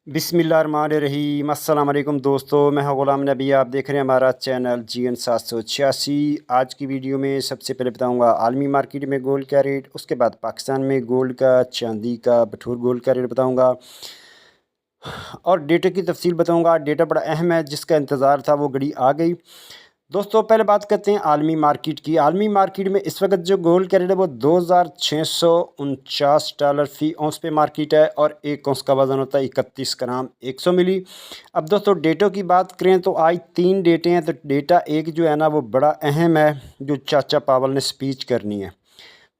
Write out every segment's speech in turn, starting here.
बिस्मिल्लाहिर्रहमानिर्रहीम। अस्सलाम वालेकुम दोस्तों, मैं हूं ग़ुलाम नबी। आप देख रहे हैं हमारा चैनल GN 786। आज की वीडियो में सबसे पहले बताऊंगा आलमी मार्केट में गोल्ड का रेट, उसके बाद पाकिस्तान में गोल्ड का, चांदी का, बटूर गोल्ड का रेट बताऊंगा और डेटा की तफसील बताऊंगा। डेटा बड़ा अहम है, जिसका इंतज़ार था वो घड़ी आ गई। दोस्तों पहले बात करते हैं आलमी मार्केट की। आलमी मार्केट में इस वक्त जो गोल्ड का रेट है वो $2649 फ़ी औंस पे मार्केट है और एक औंस का वज़न होता है 31 ग्राम 100 मिली। अब दोस्तों डेटों की बात करें तो आज 3 डेटे हैं। तो डेटा एक जो है ना वो बड़ा अहम है, जो चाचा पावल ने स्पीच करनी है।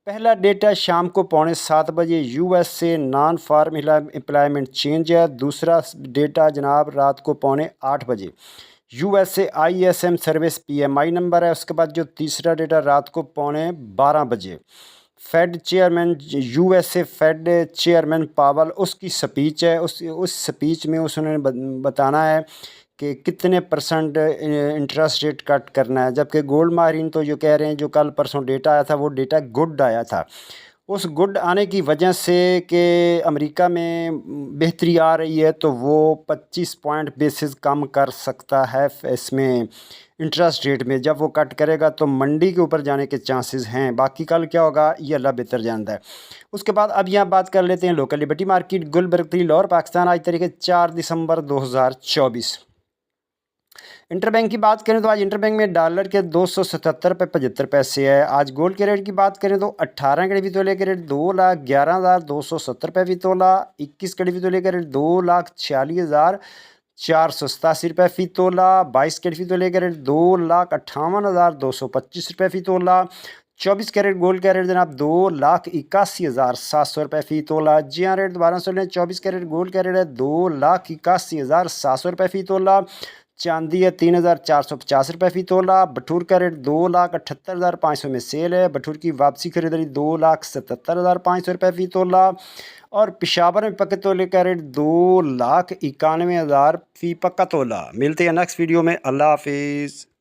पहला डेटा शाम को 6:45 US से नॉन फार्म एम्प्लॉयमेंट चेंज है। दूसरा डेटा जनाब रात को 7:45 US से ISM सर्विस PMI नंबर है। उसके बाद जो तीसरा डेटा रात को 12:15 फेड चेयरमैन US से फेड चेयरमैन पावल, उसकी स्पीच है। उस स्पीच में उसने बताना है कि कितने % इंटरेस्ट रेट कट करना है। जबकि गोल्ड माहिरीन तो जो कह रहे हैं, जो कल परसों डेटा आया था वो डेटा गुड आया था। उस गुड आने की वजह से कि अमेरिका में बेहतरी आ रही है, तो वो 25 पॉइंट बेसिस कम कर सकता है इसमें इंटरेस्ट रेट में। जब वो कट करेगा तो मंडी के ऊपर जाने के चांसेस हैं। बाकी कल क्या होगा ये अल्लाह बेहतर जानता है। उसके बाद अब यहाँ बात कर लेते हैं local Liberty Market Gulberg Lahore Pakistan. आज तारीख 4 दिसंबर 2024। इंटरबैंक की बात करें तो आज इंटरबैंक में डॉलर के 277.75 है। आज गोल्ड के रेट की बात करें तो 18 कड़ी तोले के रेट 2,11,270 फ़ी तोला। 21 कड़ी तोले के रेट 2,46,487 फ़ी तोला। 22 कड़ी तोले के रेट 2,58,225 फ़ी तोला। 24 कैरेट गोल्ड का रेट जनाब 2,81,700 फ़ी तोला। जी हाँ, रेट दोबारा सुन लें। 24 कैरेट गोल्ड का रेट है 2,81,700 फ़ी तोला। चांदी है 3,450 फ़ी तोला। बटूर का रेट 2,78,500 में सेल है। बटूर की वापसी खरीदारी 2,77,500 फ़ी तोला। और पेशावर में पक्के तोले का रेट 2,91,000 फ़ी पक्का तोला। मिलते हैं नेक्स्ट वीडियो में। अल्लाह हाफिज़।